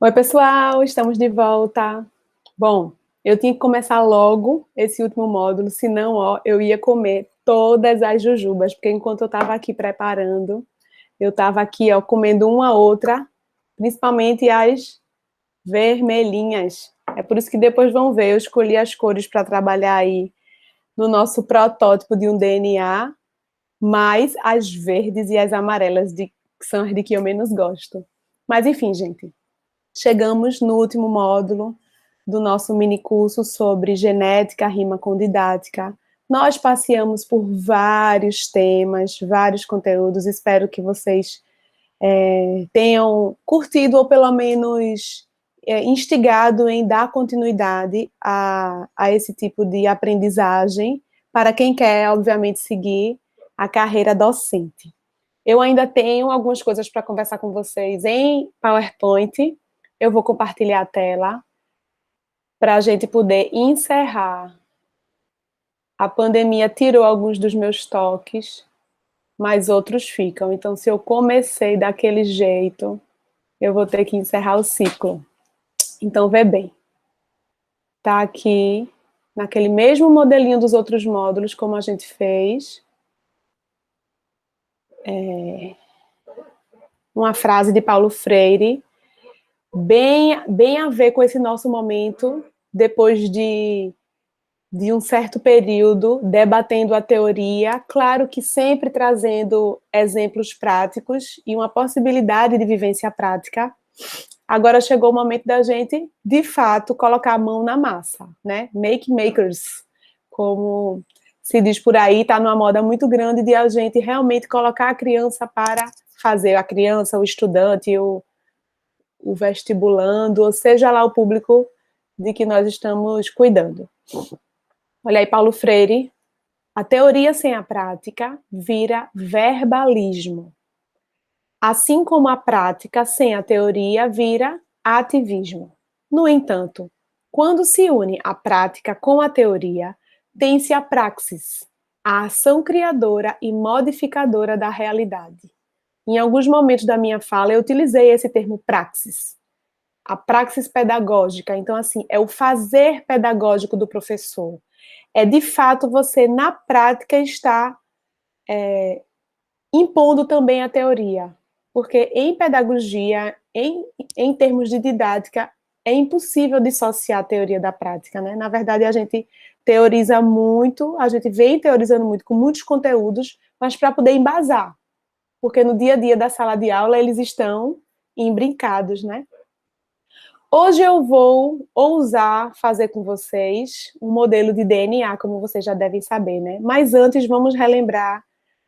Oi, pessoal, estamos de volta. Bom, eu tinha que começar logo esse último módulo, senão, ó, eu ia comer todas as jujubas, porque enquanto eu estava aqui preparando, eu estava aqui, ó, comendo uma a outra, principalmente as vermelhinhas. É por isso que depois vão ver, eu escolhi as cores para trabalhar aí no nosso protótipo de um DNA, mais as verdes e as amarelas, que são as de que eu menos gosto. Mas enfim, gente. Chegamos no último módulo do nosso mini curso sobre genética, rima com didática. Nós passeamos por vários temas, vários conteúdos. Espero que vocês tenham curtido ou pelo menos instigado em dar continuidade a esse tipo de aprendizagem para quem quer, obviamente, seguir a carreira docente. Eu ainda tenho algumas coisas para conversar com vocês em PowerPoint. Eu vou compartilhar a tela para a gente poder encerrar. A pandemia tirou alguns dos meus toques, mas outros ficam. Então, se eu comecei daquele jeito, eu vou ter que encerrar o ciclo. Então, vê bem. Tá aqui, naquele mesmo modelinho dos outros módulos, como a gente fez. Uma frase de Paulo Freire, bem a ver com esse nosso momento, depois de um certo período debatendo a teoria, claro que sempre trazendo exemplos práticos e uma possibilidade de vivência prática. Agora chegou o momento da gente, de fato, colocar a mão na massa, né? Make makers, como se diz por aí, está numa moda muito grande de a gente realmente colocar a criança para fazer, a criança, o estudante, o vestibulando, ou seja lá o público de que nós estamos cuidando. Olha aí, Paulo Freire. A teoria sem a prática vira verbalismo. Assim como a prática sem a teoria vira ativismo. No entanto, quando se une a prática com a teoria, tem-se a praxis, a ação criadora e modificadora da realidade. Em alguns momentos da minha fala, eu utilizei esse termo praxis. A praxis pedagógica, então, assim, é o fazer pedagógico do professor. É, de fato, você, na prática, está impondo também a teoria. Porque em pedagogia, em termos de didática, é impossível dissociar a teoria da prática, né? Na verdade, a gente teoriza muito, a gente vem teorizando muito, com muitos conteúdos, mas para poder embasar. Porque no dia a dia da sala de aula, eles estão embrincados, né? Hoje eu vou ousar fazer com vocês um modelo de DNA, como vocês já devem saber, né? Mas antes vamos relembrar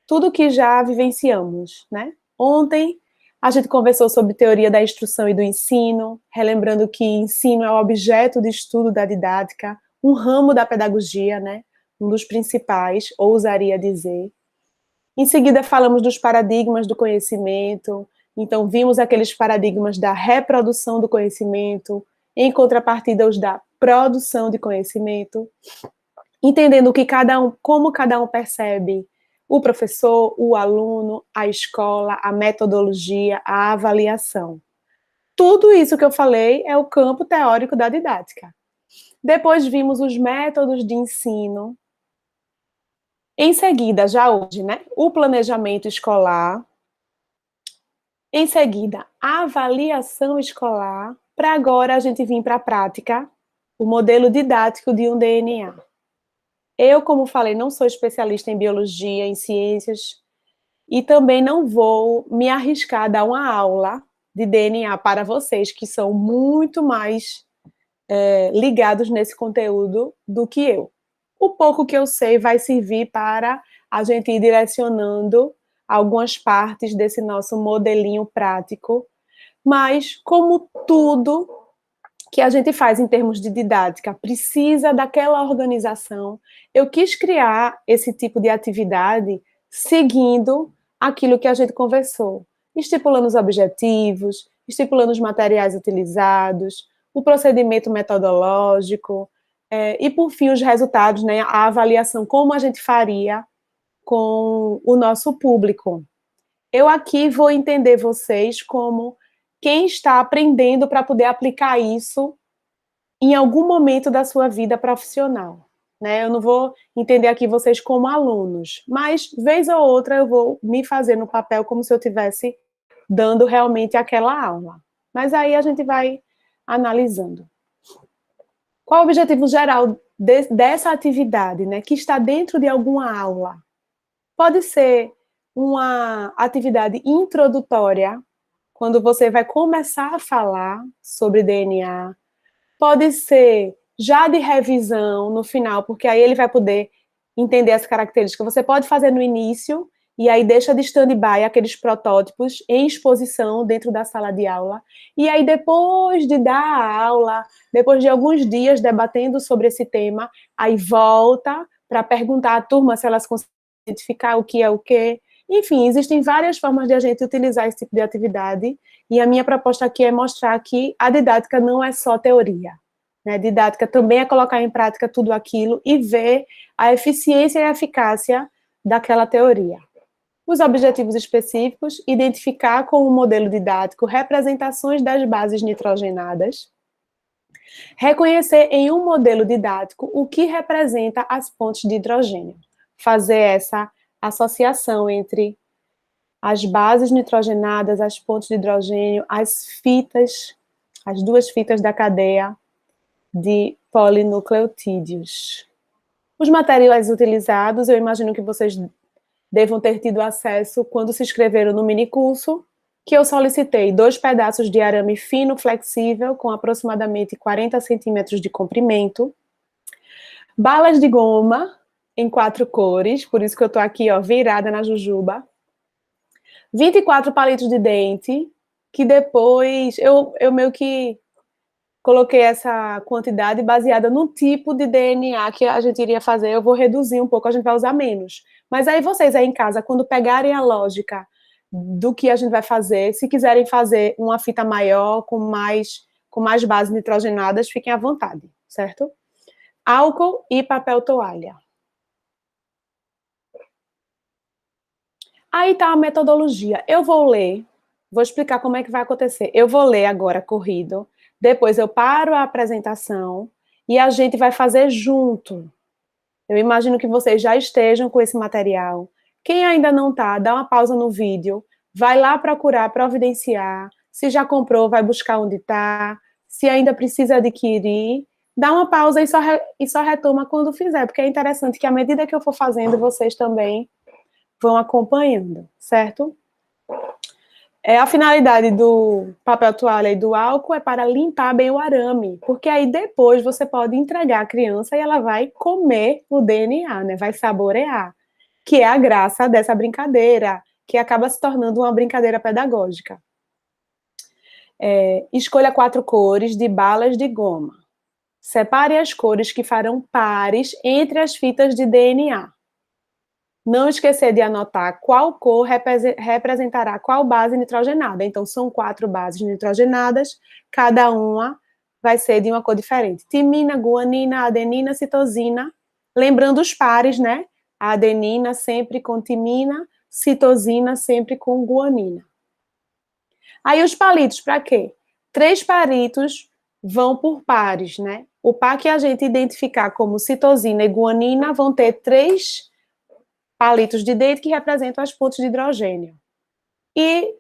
tudo que já vivenciamos, né? Ontem a gente conversou sobre teoria da instrução e do ensino, relembrando que ensino é o objeto de estudo da didática, um ramo da pedagogia, né? Um dos principais, ousaria dizer. Em seguida, falamos dos paradigmas do conhecimento. Então, vimos aqueles paradigmas da reprodução do conhecimento, em contrapartida, os da produção de conhecimento, entendendo que como cada um percebe o professor, o aluno, a escola, a metodologia, a avaliação. Tudo isso que eu falei é o campo teórico da didática. Depois vimos os métodos de ensino. Em seguida, já hoje, né, o planejamento escolar. Em seguida, a avaliação escolar, para agora a gente vir para a prática, o modelo didático de um DNA. Eu, como falei, não sou especialista em biologia, em ciências, e também não vou me arriscar a dar uma aula de DNA para vocês, que são muito mais ligados nesse conteúdo do que eu. O pouco que eu sei vai servir para a gente ir direcionando algumas partes desse nosso modelinho prático, mas como tudo que a gente faz em termos de didática precisa daquela organização, eu quis criar esse tipo de atividade seguindo aquilo que a gente conversou, estipulando os objetivos, estipulando os materiais utilizados, o procedimento metodológico, e por fim os resultados, né, a avaliação, como a gente faria com o nosso público. eu aqui vou entender vocês como quem está aprendendo para poder aplicar isso em algum momento da sua vida profissional, né? Eu não vou entender aqui vocês como alunos, mas vez ou outra eu vou me fazer no papel como se eu tivesse dando realmente aquela aula. Mas aí a gente vai analisando. Qual o objetivo geral dessa atividade, né, que está dentro de alguma aula? Pode ser uma atividade introdutória, quando você vai começar a falar sobre DNA. Pode ser já de revisão no final, porque aí ele vai poder entender as características. Você pode fazer no início e aí deixa de stand-by aqueles protótipos em exposição dentro da sala de aula. E aí depois de dar a aula, depois de alguns dias debatendo sobre esse tema, aí volta para perguntar à turma se elas conseguem identificar o que é o quê. Enfim, existem várias formas de a gente utilizar esse tipo de atividade, e a minha proposta aqui é mostrar que a didática não é só teoria. Né? Didática também é colocar em prática tudo aquilo e ver a eficiência e a eficácia daquela teoria. Os objetivos específicos: identificar com o modelo didático representações das bases nitrogenadas, reconhecer em um modelo didático o que representa as pontes de hidrogênio, fazer essa associação entre as bases nitrogenadas, as pontes de hidrogênio, as fitas, as duas fitas da cadeia de polinucleotídeos. Os materiais utilizados, eu imagino que vocês devam ter tido acesso quando se inscreveram no minicurso, que eu solicitei 2 pedaços de arame fino flexível com aproximadamente 40 centímetros de comprimento, balas de goma em 4 cores, por isso que eu tô aqui, ó, virada na jujuba, 24 palitos de dente, que depois eu meio que coloquei essa quantidade baseada no tipo de DNA que a gente iria fazer. Eu vou reduzir um pouco, a gente vai usar menos. Mas aí vocês aí em casa, quando pegarem a lógica do que a gente vai fazer, se quiserem fazer uma fita maior, com mais bases nitrogenadas, fiquem à vontade, certo? Álcool e papel toalha. Aí tá a metodologia. Eu vou explicar como é que vai acontecer. Eu vou ler agora corrido, depois eu paro a apresentação e a gente vai fazer junto. Eu imagino que vocês já estejam com esse material. Quem ainda não tá, dá uma pausa no vídeo, vai lá procurar, providenciar. Se já comprou, vai buscar onde tá. Se ainda precisa adquirir, dá uma pausa e só retoma quando fizer, porque é interessante que à medida que eu for fazendo, vocês também vão acompanhando, certo? A finalidade do papel toalha e do álcool é para limpar bem o arame, porque aí depois você pode entregar à criança e ela vai comer o DNA, né? Vai saborear, que é a graça dessa brincadeira, que acaba se tornando uma brincadeira pedagógica. Escolha 4 cores de balas de goma. Separe as cores que farão pares entre as fitas de DNA. Não esquecer de anotar qual cor representará qual base nitrogenada. Então, são 4 bases nitrogenadas, cada uma vai ser de uma cor diferente. Timina, guanina, adenina, citosina. Lembrando os pares, né? A adenina sempre com timina, citosina sempre com guanina. Aí os palitos, para quê? 3 palitos vão por pares, né? O par que a gente identificar como citosina e guanina vão ter 3 palitos de dente que representam as pontes de hidrogênio. E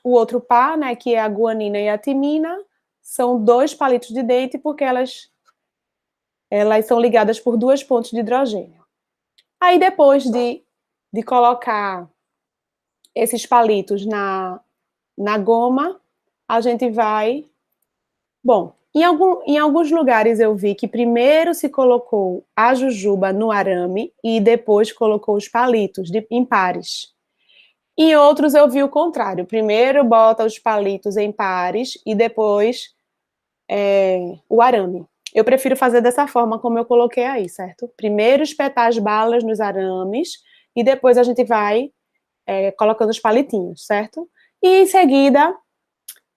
o outro par, né, que é a guanina e a timina, são 2 palitos de dente, porque elas são ligadas por 2 pontes de hidrogênio. Aí, depois de colocar esses palitos na goma, a gente vai... Bom, em alguns lugares eu vi que primeiro se colocou a jujuba no arame e depois colocou os palitos em pares. Em outros eu vi o contrário. Primeiro bota os palitos em pares e depois o arame. Eu prefiro fazer dessa forma como eu coloquei aí, certo? Primeiro espetar as balas nos arames e depois a gente vai colocando os palitinhos, certo? E em seguida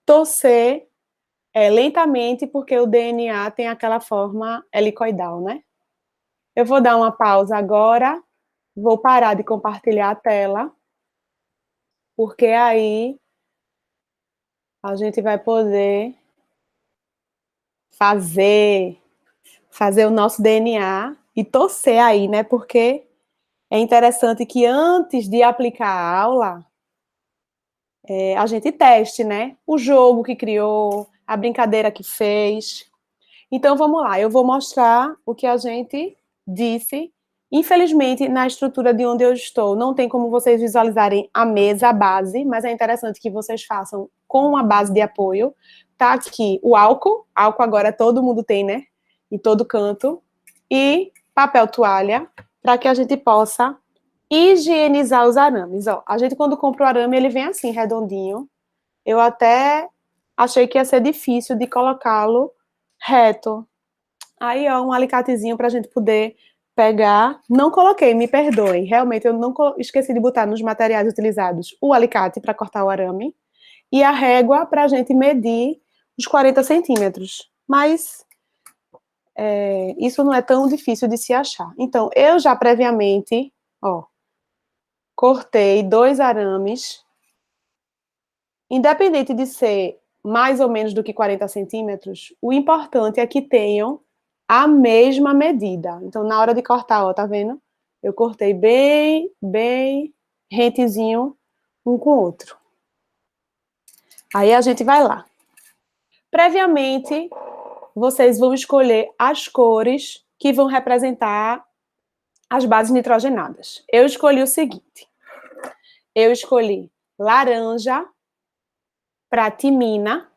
torcer lentamente, porque o DNA tem aquela forma helicoidal, né? Eu vou dar uma pausa agora, vou parar de compartilhar a tela porque aí a gente vai poder fazer o nosso DNA e torcer aí, né? Porque é interessante que antes de aplicar a aula, a gente teste, né? O jogo que criou, a brincadeira que fez. Então, vamos lá, eu vou mostrar o que a gente disse. Infelizmente, na estrutura de onde eu estou, não tem como vocês visualizarem a mesa, a base, mas é interessante que vocês façam com uma base de apoio. Tá aqui o álcool agora todo mundo tem, né? Em todo canto. E papel toalha, para que a gente possa higienizar os arames. Ó, a gente, quando compra o arame, ele vem assim, redondinho. Eu até achei que ia ser difícil de colocá-lo reto. Aí, ó, um alicatezinho para a gente poder pegar. Não coloquei, me perdoem. Realmente, eu não esqueci de botar nos materiais utilizados o alicate para cortar o arame e a régua para a gente medir os 40 centímetros. Mas isso não é tão difícil de se achar. Então, eu já previamente, ó, cortei 2 arames. Independente de ser mais ou menos do que 40 centímetros, o importante é que tenham a mesma medida. Então, na hora de cortar, ó, tá vendo? Eu cortei bem rentezinho um com o outro. Aí a gente vai lá. Previamente, vocês vão escolher as cores que vão representar as bases nitrogenadas. Eu escolhi o seguinte. Eu escolhi laranja para timina,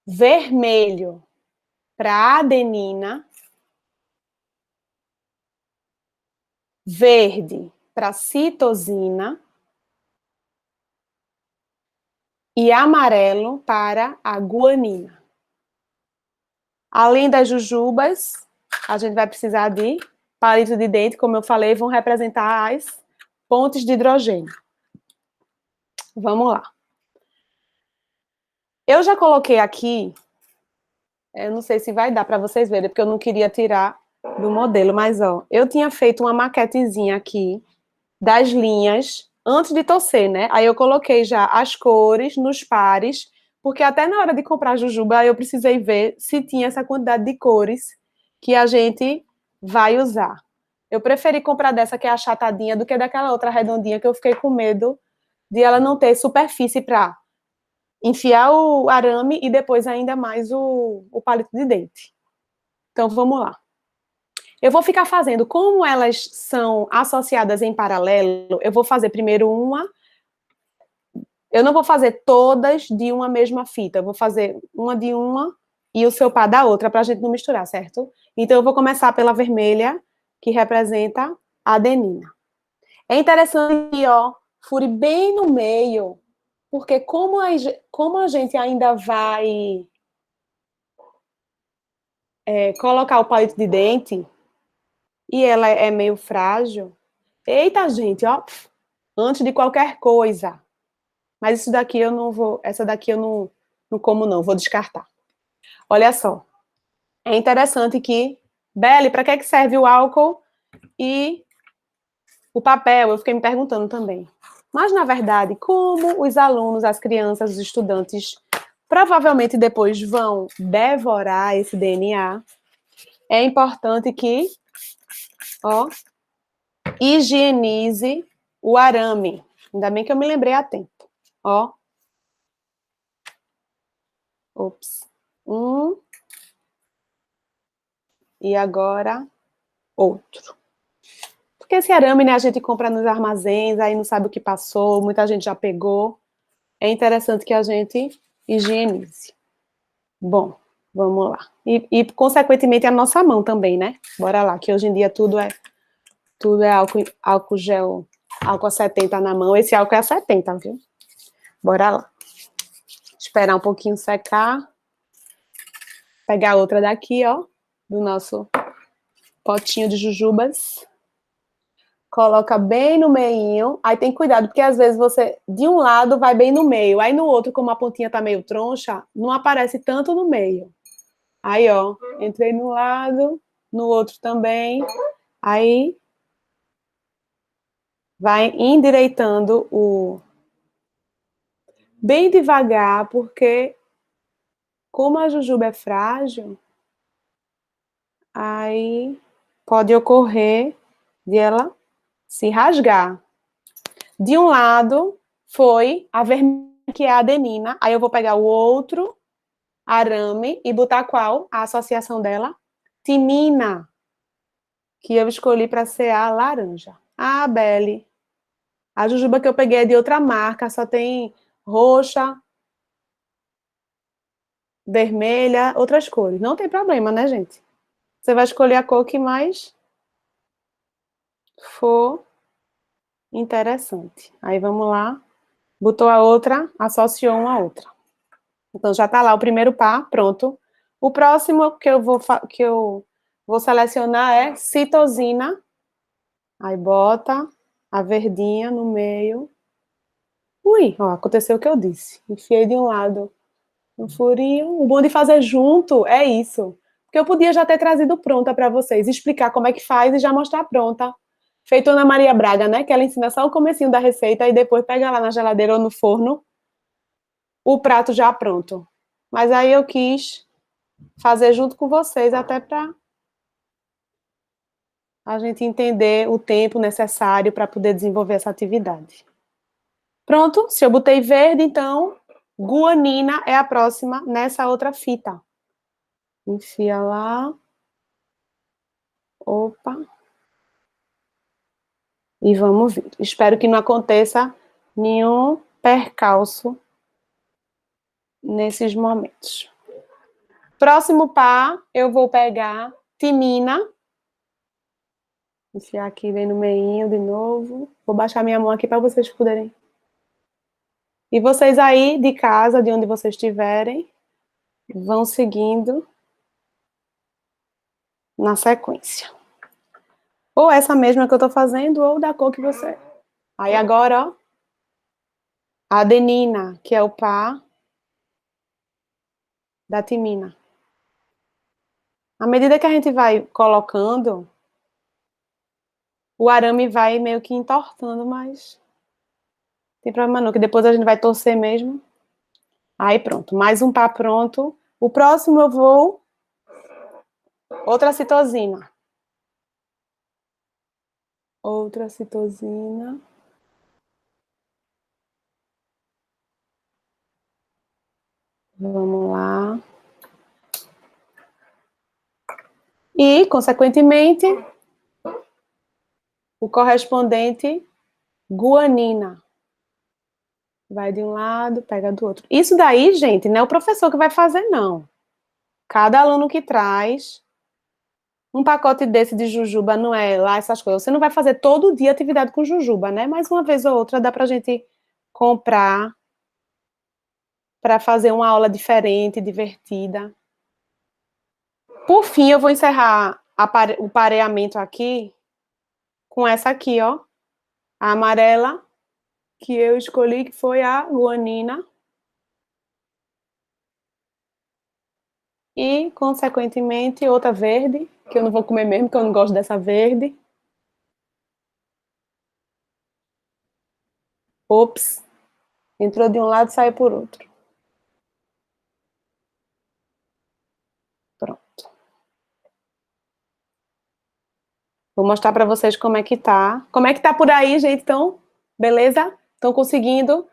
vermelho para adenina, verde para citosina e amarelo para a guanina. Além das jujubas, a gente vai precisar de palito de dente, como eu falei, vão representar as pontes de hidrogênio. Vamos lá. Eu já coloquei aqui, eu não sei se vai dar para vocês verem, porque eu não queria tirar do modelo, mas ó, eu tinha feito uma maquetezinha aqui das linhas antes de torcer, né? Aí eu coloquei já as cores nos pares, porque até na hora de comprar jujuba eu precisei ver se tinha essa quantidade de cores que a gente vai usar. Eu preferi comprar dessa que é achatadinha do que daquela outra redondinha que eu fiquei com medo de ela não ter superfície para enfiar o arame e depois ainda mais o palito de dente. Então vamos lá. Eu vou ficar fazendo, como elas são associadas em paralelo, eu vou fazer primeiro uma. Eu não vou fazer todas de uma mesma fita, eu vou fazer uma de uma e o seu par da outra, para a gente não misturar, certo? Então eu vou começar pela vermelha, que representa a adenina. É interessante que, ó, fure bem no meio, porque como a gente ainda vai colocar o palito de dente, e ela é meio frágil, eita, gente, ó, antes de qualquer coisa. Mas isso daqui eu não vou, essa daqui eu não como não, vou descartar. Olha só, é interessante que, Belle, para que serve o álcool e o papel? Eu fiquei me perguntando também. Mas, na verdade, como os alunos, as crianças, os estudantes, provavelmente depois vão devorar esse DNA, é importante que, ó, higienize o arame. Ainda bem que eu me lembrei a tempo. Ó. Ops. Um. E agora, outro. Porque esse arame, né, a gente compra nos armazéns, aí não sabe o que passou, muita gente já pegou. É interessante que a gente higienize. Bom, vamos lá. Consequentemente, a nossa mão também, né? Bora lá, que hoje em dia tudo é álcool gel, álcool a 70 na mão. Esse álcool é a 70, viu? Bora lá. Esperar um pouquinho secar. Pegar outra daqui, ó, do nosso potinho de jujubas. Coloca bem no meinho. Aí tem cuidado, porque às vezes você, de um lado, vai bem no meio. Aí no outro, como a pontinha tá meio troncha, não aparece tanto no meio. Aí, ó, entrei no lado, no outro também. Aí, Vai endireitando o... Bem devagar, porque como a jujuba é frágil, aí pode ocorrer de ela se rasgar. De um lado foi a vermelha, que é a adenina, aí eu vou pegar o outro arame e botar qual? A associação dela? Timina, que eu escolhi para ser a laranja. Ah, Belle, a jujuba que eu peguei é de outra marca, só tem roxa, vermelha, outras cores. Não tem problema, né, gente? Você vai escolher a cor que mais for interessante. Aí vamos lá. Botou a outra, associou uma a outra. Então já tá lá o primeiro par, pronto. O próximo que eu vou selecionar é citosina. Aí bota a verdinha no meio. Ui, ó, aconteceu o que eu disse. Enfiei de um lado um furinho. O bom de fazer junto é isso. Porque eu podia já ter trazido pronta para vocês, explicar como é que faz e já mostrar pronta. Feito Ana Maria Braga, né? Que ela ensina só o comecinho da receita e depois pega lá na geladeira ou no forno o prato já pronto. Mas aí eu quis fazer junto com vocês, até para a gente entender o tempo necessário para poder desenvolver essa atividade. Pronto, se eu botei verde, então guanina é a próxima nessa outra fita. Enfia lá. Opa. E vamos ver. Espero que não aconteça nenhum percalço nesses momentos. Próximo par, eu vou pegar timina. Enfiar aqui bem no meinho de novo. Vou baixar minha mão aqui para vocês poderem. E vocês aí de casa, de onde vocês estiverem, vão seguindo na sequência. Ou essa mesma que eu tô fazendo, ou da cor que você. Aí agora, ó, a adenina, que é o par da timina. À medida que a gente vai colocando, o arame vai meio que entortando, mas não tem problema não, que depois a gente vai torcer mesmo. Aí pronto, mais um par pronto. O próximo eu vou... Outra citosina. Outra citosina. Vamos lá. E, consequentemente, o correspondente guanina. Vai de um lado, pega do outro. Isso daí, gente, não é o professor que vai fazer, não. Cada aluno que traz um pacote desse de jujuba, não é lá essas coisas. Você não vai fazer todo dia atividade com jujuba, né? Mas uma vez ou outra dá pra gente comprar para fazer uma aula diferente, divertida. Por fim, eu vou encerrar o pareamento aqui com essa aqui, ó. A amarela, que eu escolhi, que foi a guanina. E, consequentemente, outra verde, que eu não vou comer mesmo, porque eu não gosto dessa verde. Ops, entrou de um lado e saiu por outro. Pronto. Vou mostrar para vocês como é que tá. Como é que tá por aí, gente? Então, beleza? Estão conseguindo?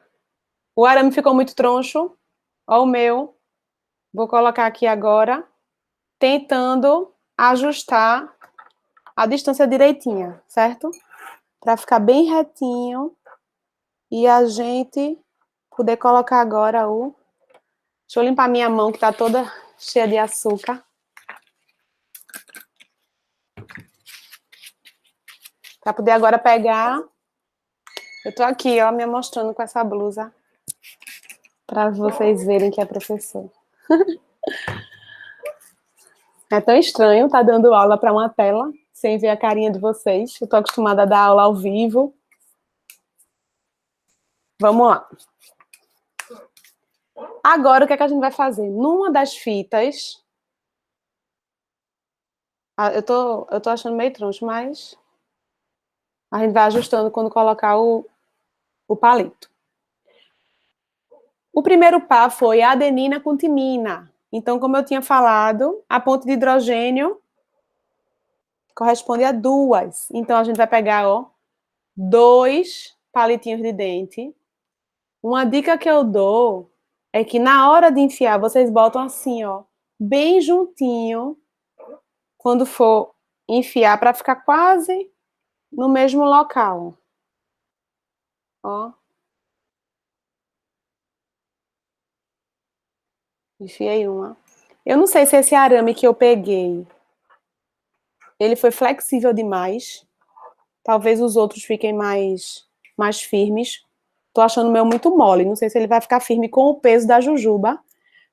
O arame ficou muito troncho. Ó o meu. Vou colocar aqui agora, tentando ajustar a distância direitinha, certo? Para ficar bem retinho e a gente poder colocar agora o... Deixa eu limpar minha mão, que tá toda cheia de açúcar. Para poder agora pegar... Eu tô aqui, ó, me mostrando com essa blusa. Para vocês verem que é professor. É tão estranho estar dando aula para uma tela, sem ver a carinha de vocês. Eu tô acostumada a dar aula ao vivo. Vamos lá. Agora, o que é que a gente vai fazer? Numa das fitas... eu tô achando meio troncho, mas... A gente vai ajustando quando colocar o palito. O primeiro par foi adenina com timina. Então, como eu tinha falado, a ponte de hidrogênio corresponde a 2. Então, a gente vai pegar, ó, 2 palitinhos de dente. Uma dica que eu dou é que na hora de enfiar, vocês botam assim, ó, bem juntinho, quando for enfiar, para ficar quase no mesmo local. Ó. Enfiei uma. Eu não sei se esse arame que eu peguei, ele foi flexível demais. Talvez os outros fiquem mais firmes. Tô achando o meu muito mole. Não sei se ele vai ficar firme com o peso da jujuba.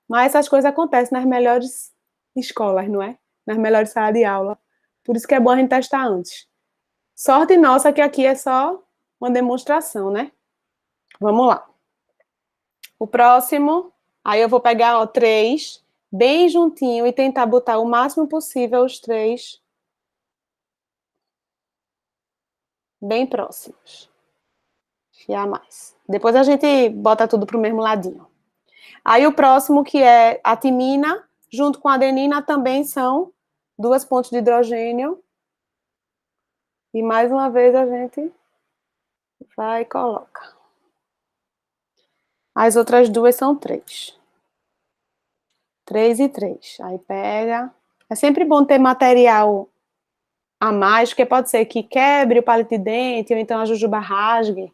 Mas essas coisas acontecem nas melhores escolas, não é? Nas melhores salas de aula. Por isso que é bom a gente testar antes. Sorte nossa que aqui é só uma demonstração, né? Vamos lá. O próximo, aí eu vou pegar, ó, 3, bem juntinho e tentar botar o máximo possível os 3 bem próximos. Enfiar mais. Depois a gente bota tudo pro mesmo ladinho. Aí o próximo, que é a timina, junto com a adenina, também são 2 pontes de hidrogênio. E mais uma vez a gente vai e coloca. As outras 2 são 3. 3 e 3. Aí pega. É sempre bom ter material a mais, porque pode ser que quebre o palito de dente, ou então a jujuba rasgue.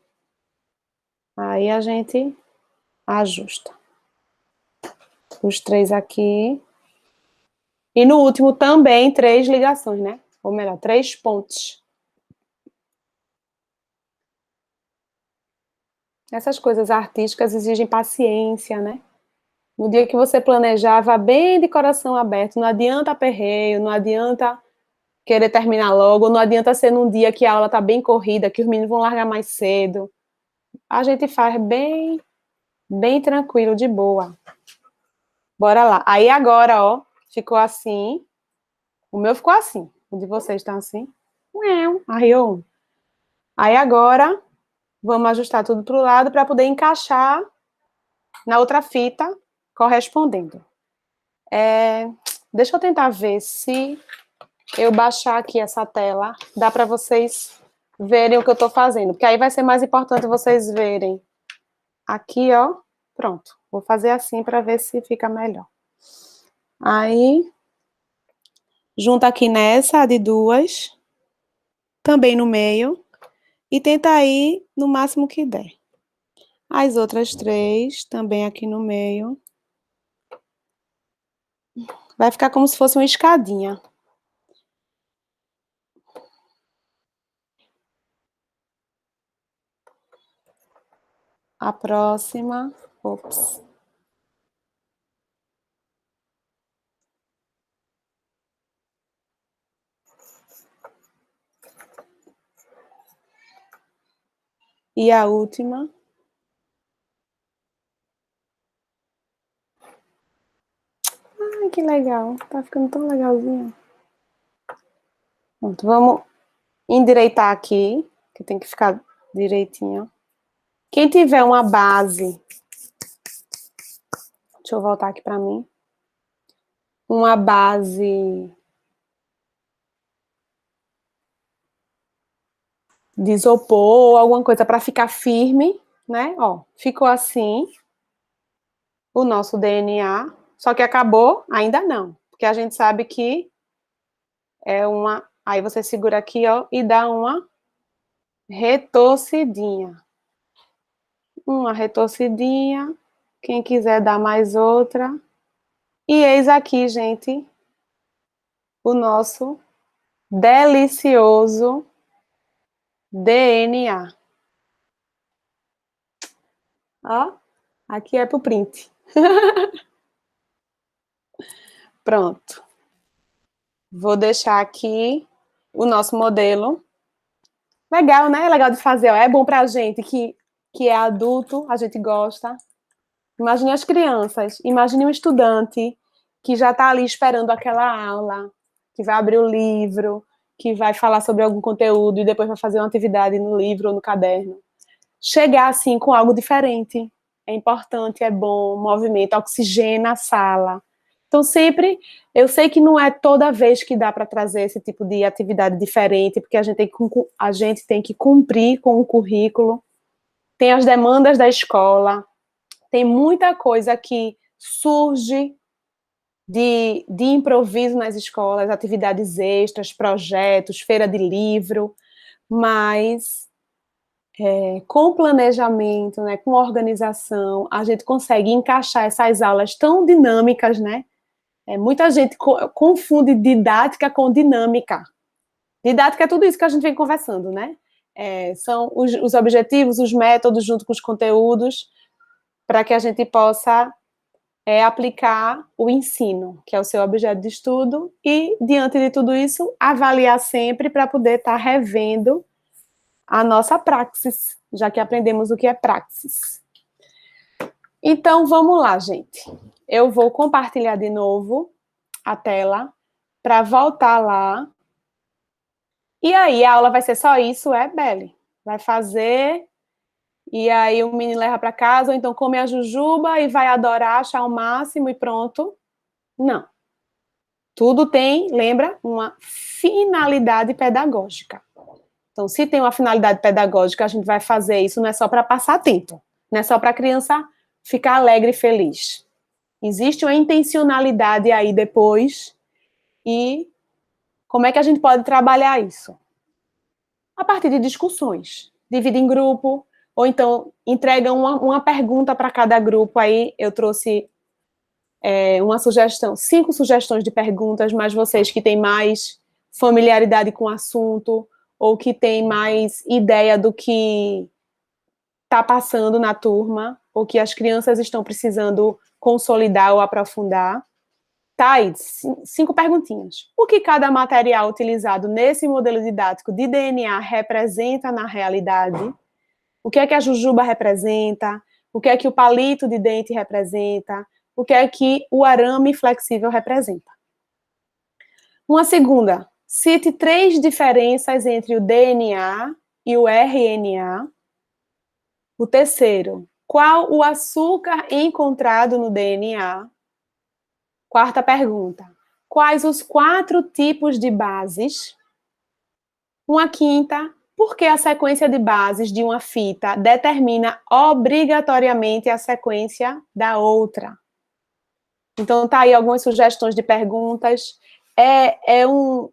Aí a gente ajusta. Os 3 aqui. E no último também 3 ligações, né? Ou melhor, 3 pontes. Essas coisas artísticas exigem paciência, né? No dia que você planejar, vá bem de coração aberto. Não adianta aperreio, não adianta querer terminar logo, não adianta ser num dia que a aula tá bem corrida, que os meninos vão largar mais cedo. A gente faz bem tranquilo, de boa. Bora lá. Aí agora, ó, ficou assim. O meu ficou assim. O de vocês tá assim. Aí, ó. Aí agora, vamos ajustar tudo pro lado para poder encaixar na outra fita correspondendo. Deixa eu tentar ver se eu baixar aqui essa tela, dá para vocês verem o que eu estou fazendo, porque aí vai ser mais importante vocês verem. Aqui, ó, pronto. Vou fazer assim para ver se fica melhor. Aí, junta aqui nessa de 2, também no meio, e tenta ir no máximo que der. As outras 3, também aqui no meio. Vai ficar como se fosse uma escadinha. A próxima, ops. E a última. Ai, que legal. Tá ficando tão legalzinho. Pronto, vamos endireitar aqui, que tem que ficar direitinho. Quem tiver uma base, deixa eu voltar aqui para mim. Uma base de isopor ou alguma coisa para ficar firme, né? Ó, ficou assim o nosso DNA, só que acabou? Ainda não, porque a gente sabe que é uma... Aí você segura aqui, ó, e dá uma retorcidinha. Uma retorcidinha, quem quiser dar mais outra. E eis aqui, gente, o nosso delicioso DNA. Ó, aqui é pro print. Pronto. Vou deixar aqui o nosso modelo. Legal, né? Legal de fazer, ó. É bom pra gente que é adulto, a gente gosta. Imagine as crianças, imagine um estudante que já está ali esperando aquela aula, que vai abrir o livro, que vai falar sobre algum conteúdo e depois vai fazer uma atividade no livro ou no caderno. Chegar, assim, com algo diferente. É importante, é bom, movimento, oxigena a sala. Então, sempre, eu sei que não é toda vez que dá para trazer esse tipo de atividade diferente, porque a gente tem que cumprir com o currículo, tem as demandas da escola, tem muita coisa que surge de improviso nas escolas, atividades extras, projetos, feira de livro, mas com planejamento, né, com organização, a gente consegue encaixar essas aulas tão dinâmicas, né? Muita gente confunde didática com dinâmica. Didática é tudo isso que a gente vem conversando, né? São os objetivos, os métodos, junto com os conteúdos, para que a gente possa aplicar o ensino, que é o seu objeto de estudo, e, diante de tudo isso, avaliar sempre para poder estar revendo a nossa praxis, já que aprendemos o que é praxis. Então, vamos lá, gente. Eu vou compartilhar de novo a tela para voltar lá. E aí, a aula vai ser só isso, Beli? Vai fazer, e aí o menino leva para casa, ou então come a jujuba e vai adorar, achar o máximo e pronto. Não. Tudo tem, lembra, uma finalidade pedagógica. Então, se tem uma finalidade pedagógica, a gente vai fazer isso, não é só para passar tempo, não é só para a criança ficar alegre e feliz. Existe uma intencionalidade aí depois, e como é que a gente pode trabalhar isso? A partir de discussões, divide em grupo, ou então entrega uma pergunta para cada grupo. Aí eu trouxe uma sugestão, 5 sugestões de perguntas, mas vocês que têm mais familiaridade com o assunto, ou que têm mais ideia do que está passando na turma, ou que as crianças estão precisando consolidar ou aprofundar. Tá aí, 5 perguntinhas. O que cada material utilizado nesse modelo didático de DNA representa na realidade? O que é que a jujuba representa? O que é que o palito de dente representa? O que é que o arame flexível representa? Uma segunda, cite 3 diferenças entre o DNA e o RNA. O terceiro, qual o açúcar encontrado no DNA? Quarta pergunta, quais os 4 tipos de bases? Uma quinta, por que a sequência de bases de uma fita determina obrigatoriamente a sequência da outra? Então, tá aí algumas sugestões de perguntas. É um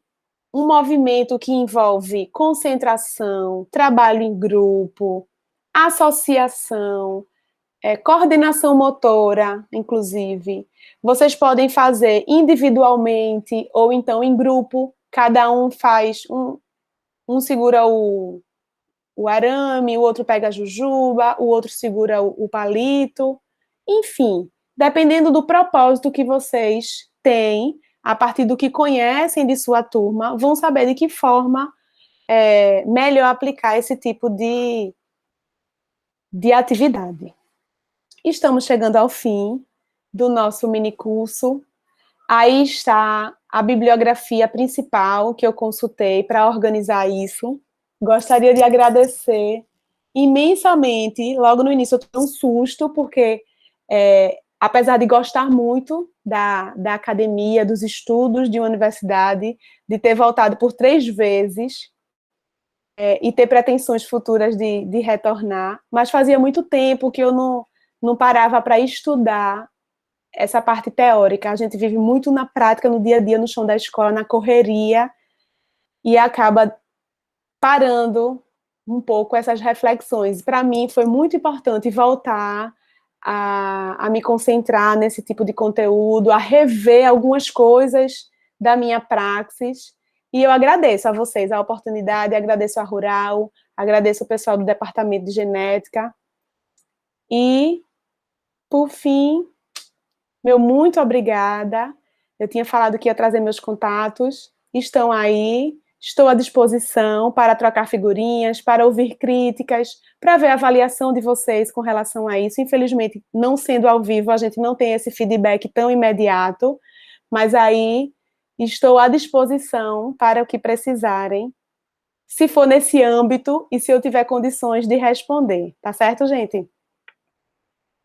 movimento que envolve concentração, trabalho em grupo, associação, coordenação motora, inclusive. Vocês podem fazer individualmente ou então em grupo. Cada um faz, um segura o arame, o outro pega a jujuba, o outro segura o palito. Enfim, dependendo do propósito que vocês têm, a partir do que conhecem de sua turma, vão saber de que forma melhor aplicar esse tipo de atividade. Estamos chegando ao fim do nosso minicurso. Aí está a bibliografia principal que eu consultei para organizar isso. Gostaria de agradecer imensamente. Logo no início eu tive um susto, porque apesar de gostar muito da academia, dos estudos de uma universidade, de ter voltado por 3 vezes, e ter pretensões futuras de retornar, mas fazia muito tempo que eu não parava para estudar essa parte teórica. A gente vive muito na prática, no dia a dia, no chão da escola, na correria, e acaba parando um pouco essas reflexões. Para mim, foi muito importante voltar a me concentrar nesse tipo de conteúdo, a rever algumas coisas da minha praxis, e eu agradeço a vocês a oportunidade, agradeço a Rural, agradeço o pessoal do Departamento de Genética, e, por fim, meu muito obrigada. Eu tinha falado que ia trazer meus contatos, estão aí, estou à disposição para trocar figurinhas, para ouvir críticas, para ver a avaliação de vocês com relação a isso. Infelizmente, não sendo ao vivo, a gente não tem esse feedback tão imediato, mas aí Estou à disposição para o que precisarem, se for nesse âmbito e se eu tiver condições de responder. Tá certo, gente?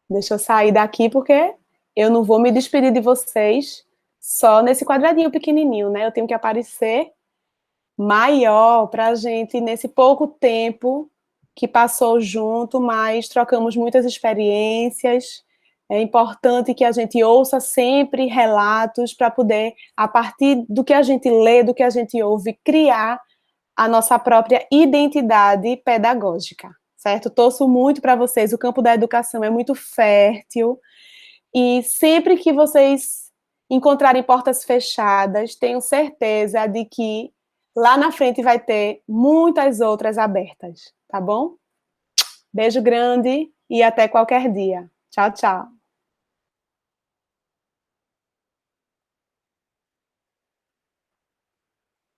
Deixa eu sair daqui porque eu não vou me despedir de vocês só nesse quadradinho pequenininho, né? Eu tenho que aparecer maior para a gente, nesse pouco tempo que passou junto, mas trocamos muitas experiências. É importante que a gente ouça sempre relatos para poder, a partir do que a gente lê, do que a gente ouve, criar a nossa própria identidade pedagógica, certo? Torço muito para vocês, o campo da educação é muito fértil, e sempre que vocês encontrarem portas fechadas, tenho certeza de que lá na frente vai ter muitas outras abertas, tá bom? Beijo grande e até qualquer dia. Tchau, tchau.